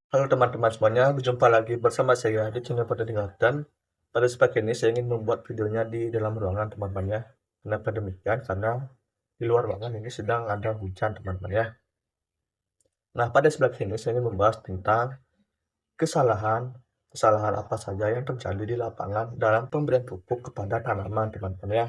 Halo teman-teman semuanya, berjumpa lagi bersama saya di channel Petani Garden. Pada kesempatan ini saya ingin membuat videonya di dalam ruangan teman-teman ya. Kenapa demikian? Karena di luar ruangan ini sedang ada hujan teman-teman ya. Nah, pada sebelah sini saya ingin membahas tentang kesalahan kesalahan apa saja yang terjadi di lapangan dalam pemberian pupuk kepada tanaman teman-teman ya.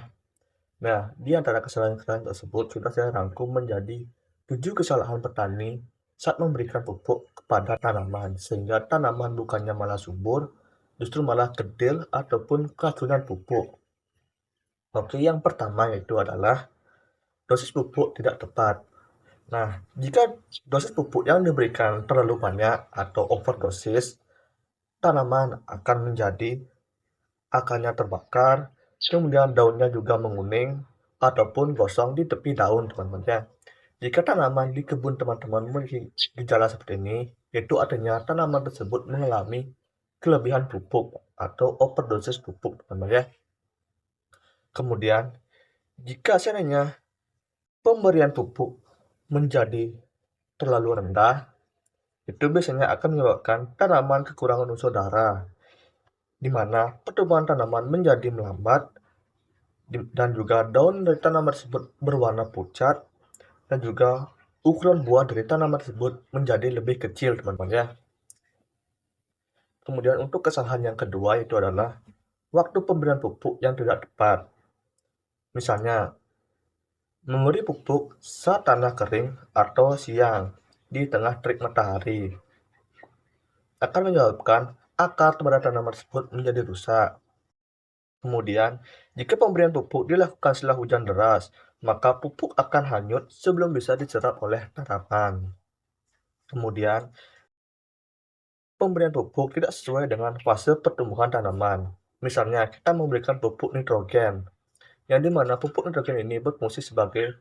Nah, di antara kesalahan-kesalahan tersebut sudah saya rangkum menjadi 7 kesalahan petani saat memberikan pupuk kepada tanaman, sehingga tanaman bukannya malah subur, justru malah kerdil ataupun keracunan pupuk. Oke, yang pertama yaitu adalah dosis pupuk tidak tepat. Nah, jika dosis pupuk yang diberikan terlalu banyak atau overdosis, tanaman akan menjadi akarnya terbakar, kemudian daunnya juga menguning ataupun gosong di tepi daun teman-teman ya. Jika tanaman di kebun teman-teman memiliki gejala seperti ini, itu artinya tanaman tersebut mengalami kelebihan pupuk atau overdosis pupuk teman-teman ya. Kemudian, jika seandainya pemberian pupuk menjadi terlalu rendah, itu biasanya akan menyebabkan tanaman kekurangan unsur darah, di mana pertumbuhan tanaman menjadi melambat dan juga daun dari tanaman tersebut berwarna pucat dan juga ukuran buah dari tanaman tersebut menjadi lebih kecil teman-teman ya. Kemudian untuk kesalahan yang kedua itu adalah waktu pemberian pupuk yang tidak tepat. Misalnya, memberi pupuk saat tanah kering atau siang di tengah terik matahari akan menyebabkan akar pada tanaman tersebut menjadi rusak. Kemudian, jika pemberian pupuk dilakukan setelah hujan deras, maka pupuk akan hanyut sebelum bisa diserap oleh tanaman. Kemudian, pemberian pupuk tidak sesuai dengan fase pertumbuhan tanaman. Misalnya, kita memberikan pupuk nitrogen, yang dimana pupuk nitrogen ini berfungsi sebagai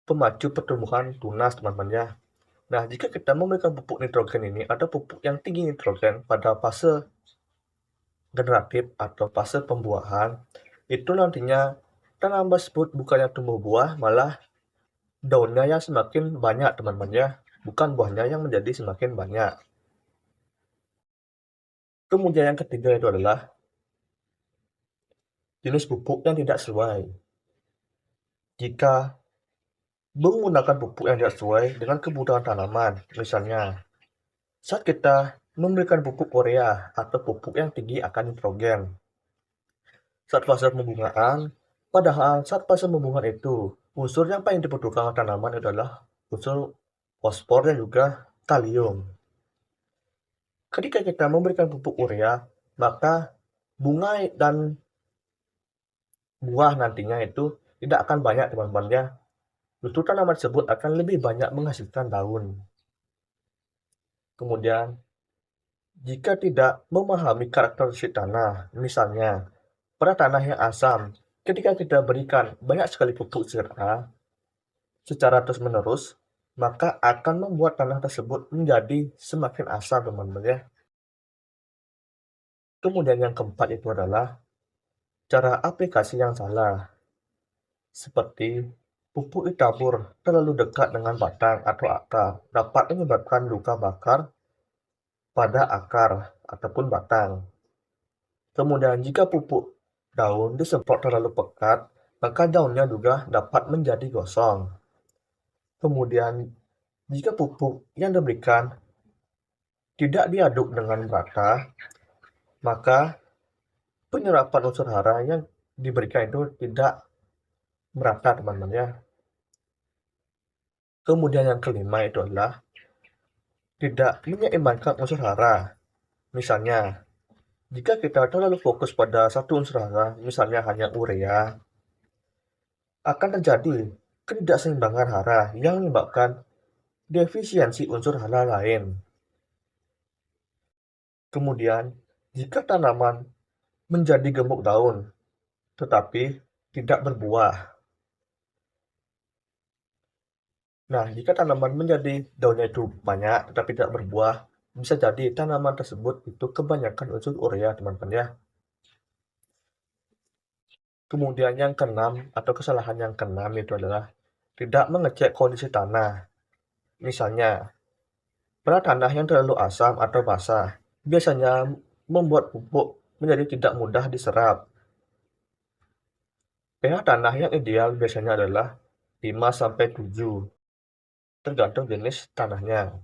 pemacu pertumbuhan tunas, teman-teman ya. Nah, jika kita memberikan pupuk nitrogen ini atau pupuk yang tinggi nitrogen pada fase generatif atau fase pembuahan, itu nantinya tanaman tersebut bukannya tumbuh buah, malah daunnya yang semakin banyak, teman-teman ya. Bukan buahnya yang menjadi semakin banyak. Kemudian yang ketiga itu adalah jenis pupuk yang tidak sesuai. Jika menggunakan pupuk yang tidak sesuai dengan kebutuhan tanaman, misalnya saat kita memberikan pupuk urea atau pupuk yang tinggi akan nitrogen saat fase pembungaan, padahal saat fase pembungaan itu unsur yang paling dibutuhkan oleh tanaman adalah unsur fosfor dan juga kalium. Ketika kita memberikan pupuk urea, maka bunga dan buah nantinya itu tidak akan banyak teman-teman ya. Justru tanaman tersebut akan lebih banyak menghasilkan daun. Kemudian, jika tidak memahami karakteristik tanah, misalnya pada tanah yang asam, ketika kita berikan banyak sekali pupuk secara terus-menerus, maka akan membuat tanah tersebut menjadi semakin asam teman-teman ya. Kemudian yang keempat itu adalah cara aplikasi yang salah. Seperti pupuk ditabur terlalu dekat dengan batang atau akar dapat menyebabkan luka bakar pada akar ataupun batang. Kemudian jika pupuk daun disemprot terlalu pekat, maka daunnya juga dapat menjadi gosong. Kemudian jika pupuk yang diberikan tidak diaduk dengan merata, maka penyerapan unsur hara yang diberikan itu tidak merata teman-teman ya. Kemudian yang kelima itu adalah tidak menyeimbangkan unsur hara. Misalnya, jika kita terlalu fokus pada satu unsur hara, misalnya hanya urea, akan terjadi ketidakseimbangan hara yang menyebabkan defisiensi unsur hara lain. Kemudian, jika tanaman menjadi gemuk daun, tetapi tidak berbuah. Nah, jika tanaman menjadi daunnya itu banyak tetapi tidak berbuah, bisa jadi tanaman tersebut itu kebanyakan unsur urea, teman-teman ya. Kemudian yang keenam atau kesalahan yang keenam itu adalah tidak mengecek kondisi tanah. Misalnya, Pada tanah yang terlalu asam atau basah, biasanya membuat pupuk menjadi tidak mudah diserap. pH tanah yang ideal biasanya adalah 5-7, tergantung jenis tanahnya.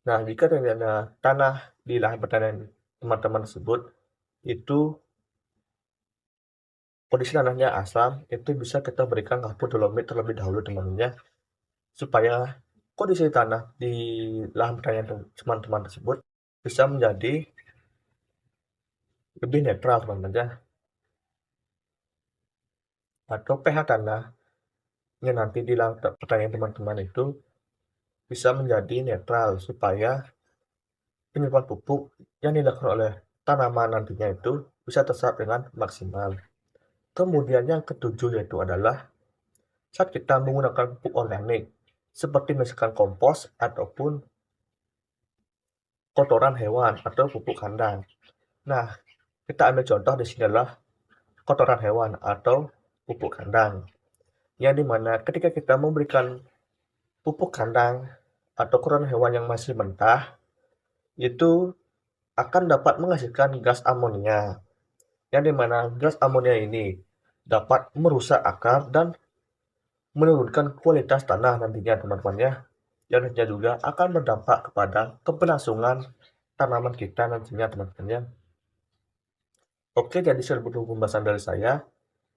Nah, jika ternyata tanah di lahan pertanian teman-teman tersebut itu kondisi tanahnya asam, itu bisa kita berikan kapur dolomit terlebih dahulu teman-teman ya, supaya kondisi tanah di lahan pertanian teman-teman tersebut bisa menjadi lebih netral teman-teman ya. Atau pH tanahnya nanti di lahan pertanian teman-teman itu bisa menjadi netral supaya penyerapan pupuk yang dilakukan oleh tanaman nantinya itu bisa terserap dengan maksimal. Kemudian yang ketujuh yaitu adalah saat kita menggunakan pupuk organik seperti misalkan kompos ataupun kotoran hewan atau pupuk kandang. Nah, kita ambil contoh di sini adalah kotoran hewan atau pupuk kandang. Yang dimana ketika kita memberikan pupuk kandang atau kotoran hewan yang masih mentah, itu akan dapat menghasilkan gas amonia. Yang dimana gas amonia ini dapat merusak akar dan menurunkan kualitas tanah nantinya teman-teman ya. Yang nantinya juga akan berdampak kepada keberlangsungan tanaman kita nantinya teman-teman ya. Oke, jadi seluruh pembahasan dari saya.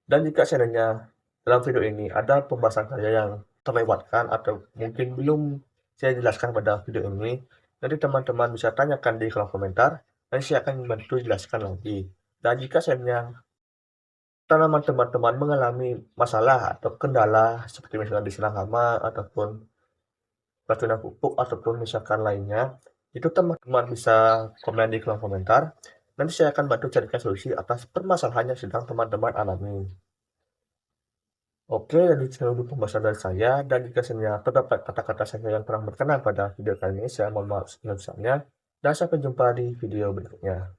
Dan jika seandainya dalam video ini ada pembahasan saya yang terlewatkan atau mungkin belum saya jelaskan pada video ini, nanti teman-teman bisa tanyakan di kolom komentar, dan saya akan membantu jelaskan lagi. Dan jika seandainya tanaman teman-teman mengalami masalah atau kendala seperti misalnya diserang hama ataupun racunan pupuk ataupun misalkan lainnya, itu teman-teman bisa komen di kolom komentar. Nanti saya akan bantu carikan solusi atas permasalahan yang sedang teman-teman alami. Oke, jadi seluruh pembahasan dari saya, dan jika seandainya terdapat kata-kata saya yang kurang berkenan pada video kali ini, saya mohon maaf sebesar-besarnya, dan sampai jumpa di video berikutnya.